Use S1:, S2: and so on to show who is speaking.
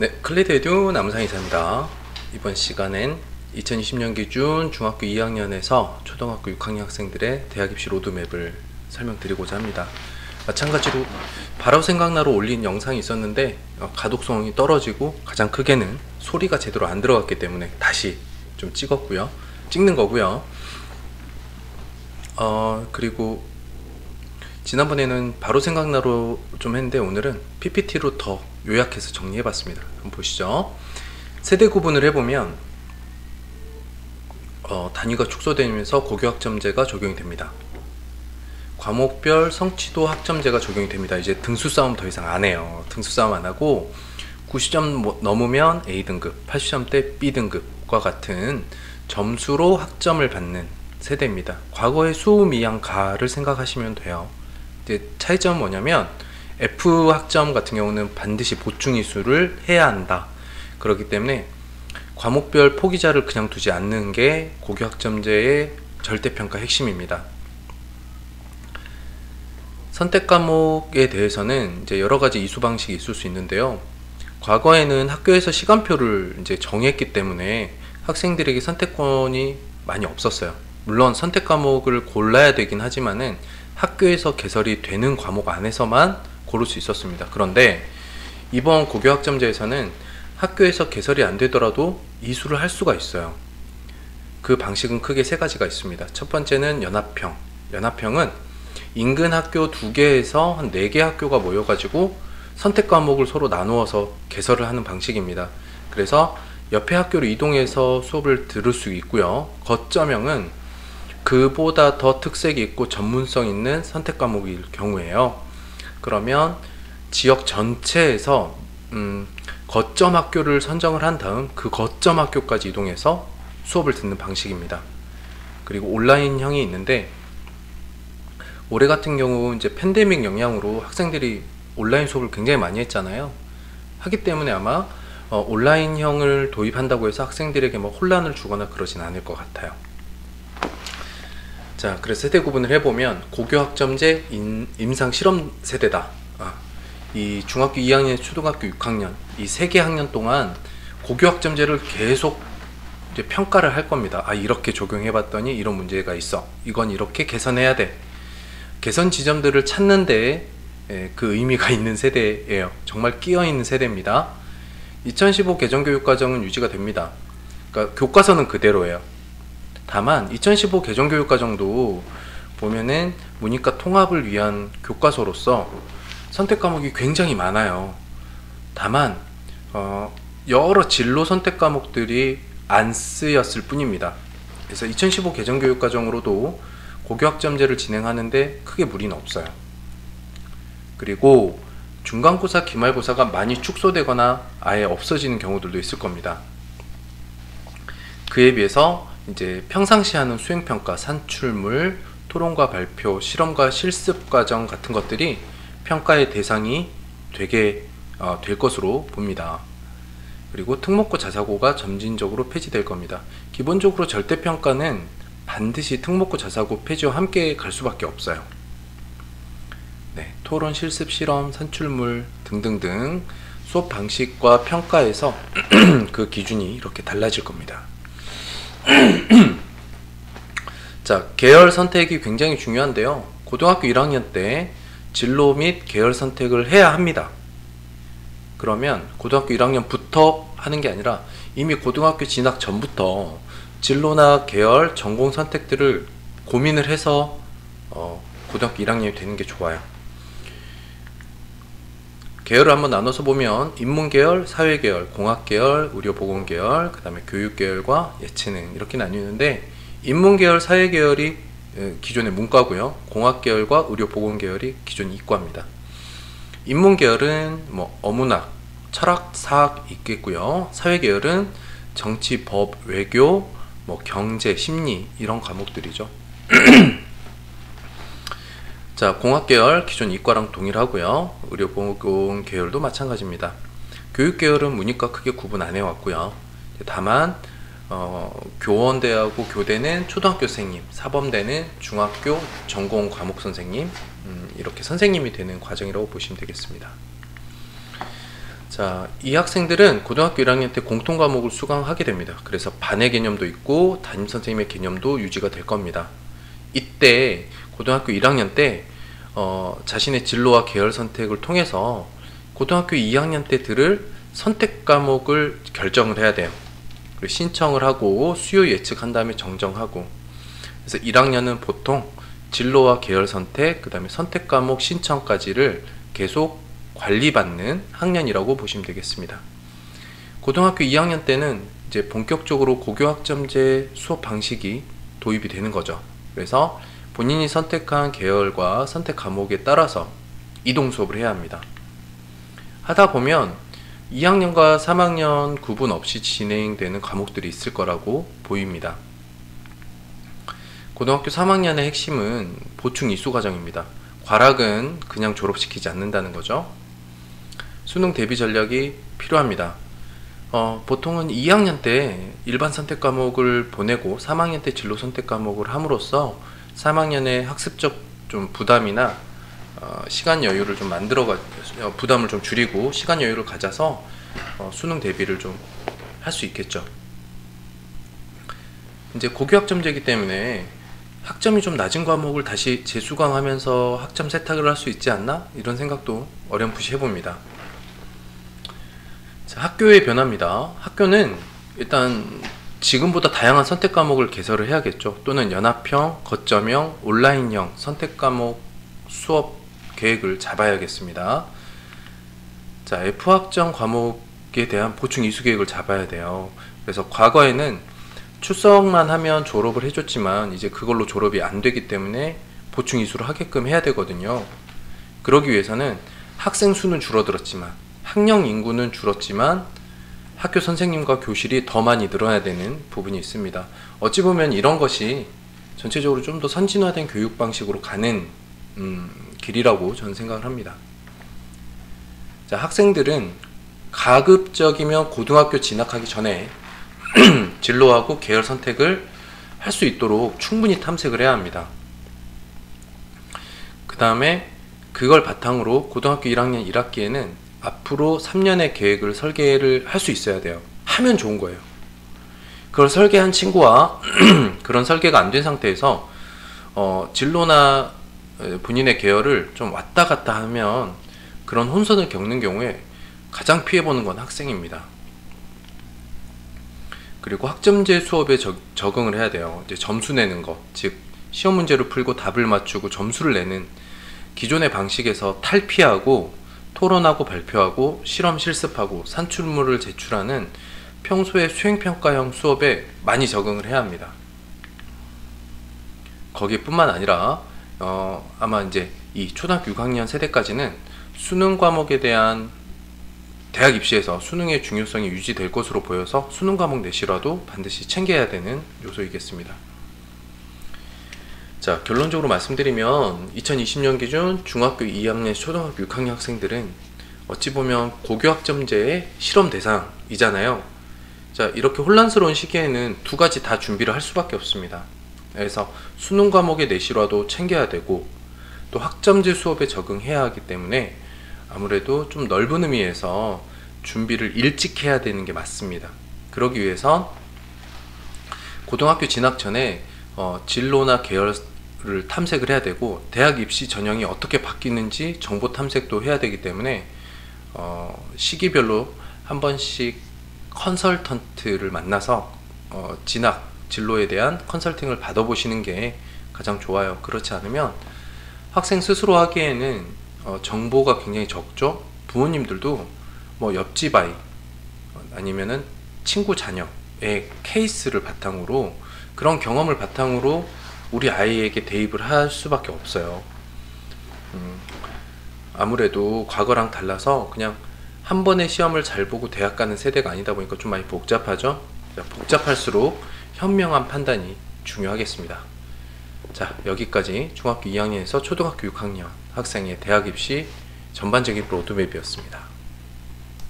S1: 네, 클리드 에듀 남상이사입니다. 이번 시간엔 2020년 기준 중학교 2학년에서 초등학교 6학년 학생들의 대학 입시 로드맵을 설명드리고자 합니다. 마찬가지로 바로 생각나로 올린 영상이 있었는데 가독성이 떨어지고 가장 크게는 소리가 제대로 안 들어갔기 때문에 다시 좀 찍는 거고요. 그리고 지난번에는 바로 생각나로 좀 했는데 오늘은 PPT로 더 요약해서 정리해봤습니다. 한번 보시죠. 세대 구분을 해보면 단위가 축소되면서 고교학점제가 적용이 됩니다. 과목별 성취도 학점제가 적용이 됩니다. 이제 등수 싸움 더 이상 안 해요. 등수 싸움 안 하고 90점 넘으면 A등급, 80점대 B등급과 같은 점수로 학점을 받는 세대입니다. 과거의 수, 미양, 가를 생각하시면 돼요. 이제 차이점은 뭐냐면 F 학점 같은 경우는 반드시 보충이수를 해야 한다. 그렇기 때문에 과목별 포기자를 그냥 두지 않는 게 고교학점제의 절대평가 핵심입니다. 선택 과목에 대해서는 이제 여러 가지 이수 방식이 있을 수 있는데요. 과거에는 학교에서 시간표를 이제 정했기 때문에 학생들에게 선택권이 많이 없었어요. 물론 선택 과목을 골라야 되긴 하지만은 학교에서 개설이 되는 과목 안에서만 고를 수 있었습니다. 그런데 이번 고교학점제에서는 학교에서 개설이 안 되더라도 이수를 할 수가 있어요. 그 방식은 크게 세 가지가 있습니다. 첫 번째는 연합형. 연합형은 인근 학교 2개에서 한 4개 학교가 모여가지고 선택 과목을 서로 나누어서 개설을 하는 방식입니다. 그래서 옆에 학교로 이동해서 수업을 들을 수 있고요. 거점형은 그보다 더 특색이 있고 전문성 있는 선택 과목일 경우에요. 그러면 지역 전체에서 거점 학교를 선정을 한 다음 그 거점 학교까지 이동해서 수업을 듣는 방식입니다. 그리고 온라인형이 있는데 올해 같은 경우 이제 팬데믹 영향으로 학생들이 온라인 수업을 굉장히 많이 했잖아요. 하기 때문에 아마 온라인형을 도입한다고 해서 학생들에게 뭐 혼란을 주거나 그러진 않을 것 같아요. 자, 그래서 세대 구분을 해보면 고교학점제 임상 실험 세대다. 이 중학교 2학년, 초등학교 6학년 이 3개 학년 동안 고교학점제를 계속 이제 평가를 할 겁니다. 이렇게 적용해봤더니 이런 문제가 있어. 이건 이렇게 개선해야 돼. 개선 지점들을 찾는 데 그 의미가 있는 세대예요. 정말 끼어있는 세대입니다. 2015 개정교육과정은 유지가 됩니다. 그러니까 교과서는 그대로예요. 다만 2015 개정교육과정도 보면은 문이과 통합을 위한 교과서로서 선택 과목이 굉장히 많아요. 다만 여러 진로 선택 과목들이 안 쓰였을 뿐입니다. 그래서 2015 개정교육과정으로도 고교학점제를 진행하는데 크게 무리는 없어요. 그리고 중간고사, 기말고사가 많이 축소되거나 아예 없어지는 경우들도 있을 겁니다. 그에 비해서 이제 평상시 하는 수행평가, 산출물, 토론과 발표, 실험과 실습 과정 같은 것들이 평가의 대상이 되게 될 것으로 봅니다. 그리고 특목고 자사고가 점진적으로 폐지될 겁니다. 기본적으로 절대평가는 반드시 특목고 자사고 폐지와 함께 갈 수밖에 없어요. 네, 토론, 실습, 실험, 산출물 등등등 수업 방식과 평가에서 그 기준이 이렇게 달라질 겁니다. 자, 계열 선택이 굉장히 중요한데요. 고등학교 1학년 때 진로 및 계열 선택을 해야 합니다. 그러면 고등학교 1학년부터 하는 게 아니라 이미 고등학교 진학 전부터 진로나 계열, 전공 선택들을 고민을 해서 고등학교 1학년이 되는 게 좋아요. 계열을 한번 나눠서 보면 인문계열, 사회계열, 공학계열, 의료보건계열, 그 다음에 교육계열과 예체능 이렇게 나뉘는데 인문계열, 사회계열이 기존의 문과고요. 공학계열과 의료보건계열이 기존 이과입니다. 인문계열은 뭐 어문학, 철학, 사학 있겠고요. 사회계열은 정치, 법, 외교, 뭐 경제, 심리 이런 과목들이죠. 자, 공학계열 기존 이과랑 동일하고요. 의료보건 계열도 마찬가지입니다. 교육계열은 문이과 크게 구분 안 해왔고요. 다만 교원대하고 교대는 초등학교 선생님, 사범대는 중학교 전공 과목 선생님, 이렇게 선생님이 되는 과정이라고 보시면 되겠습니다. 자, 이 학생들은 고등학교 1학년 때 공통 과목을 수강하게 됩니다. 그래서 반의 개념도 있고 담임 선생님의 개념도 유지가 될 겁니다. 이때 고등학교 1학년 때 자신의 진로와 계열 선택을 통해서 고등학교 2학년 때 들을 선택 과목을 결정을 해야 돼요. 그리고 신청을 하고 수요 예측한 다음에 정정하고, 그래서 1학년은 보통 진로와 계열 선택, 그 다음에 선택 과목 신청까지를 계속 관리받는 학년이라고 보시면 되겠습니다. 고등학교 2학년 때는 이제 본격적으로 고교학점제 수업 방식이 도입이 되는 거죠. 그래서 본인이 선택한 계열과 선택 과목에 따라서 이동 수업을 해야 합니다. 하다 보면 2학년과 3학년 구분 없이 진행되는 과목들이 있을 거라고 보입니다. 고등학교 3학년의 핵심은 보충 이수 과정입니다. 과락은 그냥 졸업시키지 않는다는 거죠. 수능 대비 전략이 필요합니다. 보통은 2학년 때 일반 선택 과목을 보내고 3학년 때 진로 선택 과목을 함으로써 3학년의 학습적 좀 부담이나 시간 여유를 좀 부담을 좀 줄이고 시간 여유를 가져서 수능 대비를 좀 할 수 있겠죠. 이제 고교학점제이기 때문에 학점이 좀 낮은 과목을 다시 재수강하면서 학점 세탁을 할 수 있지 않나? 이런 생각도 어렴풋이 해봅니다. 자, 학교의 변화입니다. 학교는 일단 지금보다 다양한 선택 과목을 개설을 해야겠죠. 또는 연합형, 거점형, 온라인형 선택 과목 수업 계획을 잡아야겠습니다. 자, F학점 과목에 대한 보충 이수 계획을 잡아야 돼요. 그래서 과거에는 출석만 하면 졸업을 해줬지만 이제 그걸로 졸업이 안 되기 때문에 보충 이수를 하게끔 해야 되거든요. 그러기 위해서는 학생 수는 줄어들었지만 학령 인구는 줄었지만 학교 선생님과 교실이 더 많이 늘어나야 되는 부분이 있습니다. 어찌 보면 이런 것이 전체적으로 좀 더 선진화된 교육 방식으로 가는 길이라고 저는 생각을 합니다. 자, 학생들은 가급적이면 고등학교 진학하기 전에 진로하고 계열 선택을 할 수 있도록 충분히 탐색을 해야 합니다. 그 다음에 그걸 바탕으로 고등학교 1학년 1학기에는 앞으로 3년의 계획을 설계를 할 수 있어야 돼요. 하면 좋은 거예요. 그걸 설계한 친구와 그런 설계가 안 된 상태에서 진로나 본인의 계열을 좀 왔다 갔다 하면 그런 혼선을 겪는 경우에 가장 피해보는 건 학생입니다. 그리고 학점제 수업에 적응을 해야 돼요. 이제 점수 내는 것, 즉 시험 문제를 풀고 답을 맞추고 점수를 내는 기존의 방식에서 탈피하고 토론하고 발표하고 실험 실습하고 산출물을 제출하는 평소의 수행평가형 수업에 많이 적응을 해야 합니다. 거기뿐만 아니라 아마 이제 이 초등학교 6학년 세대까지는 수능 과목에 대한 대학 입시에서 수능의 중요성이 유지될 것으로 보여서 수능 과목 내시라도 반드시 챙겨야 되는 요소이겠습니다. 자, 결론적으로 말씀드리면 2020년 기준 중학교 2학년, 초등학교 6학년 학생들은 어찌 보면 고교학점제의 실험 대상이잖아요. 자, 이렇게 혼란스러운 시기에는 두 가지 다 준비를 할 수밖에 없습니다. 그래서 수능 과목의 내실화도 챙겨야 되고 또 학점제 수업에 적응해야 하기 때문에 아무래도 좀 넓은 의미에서 준비를 일찍 해야 되는 게 맞습니다. 그러기 위해선 고등학교 진학 전에 진로나 계열을 탐색을 해야 되고 대학 입시 전형이 어떻게 바뀌는지 정보 탐색도 해야 되기 때문에 시기별로 한 번씩 컨설턴트를 만나서 진학, 진로에 대한 컨설팅을 받아보시는 게 가장 좋아요. 그렇지 않으면 학생 스스로 하기에는 정보가 굉장히 적죠. 부모님들도 뭐 옆집 아이 아니면은 친구 자녀의 케이스를 바탕으로 그런 경험을 바탕으로 우리 아이에게 대입을 할 수밖에 없어요. 아무래도 과거랑 달라서 그냥 한 번의 시험을 잘 보고 대학 가는 세대가 아니다 보니까 좀 많이 복잡하죠. 복잡할수록 현명한 판단이 중요하겠습니다. 자, 여기까지 중학교 2학년에서 초등학교 6학년 학생의 대학 입시 전반적인 로드맵이었습니다.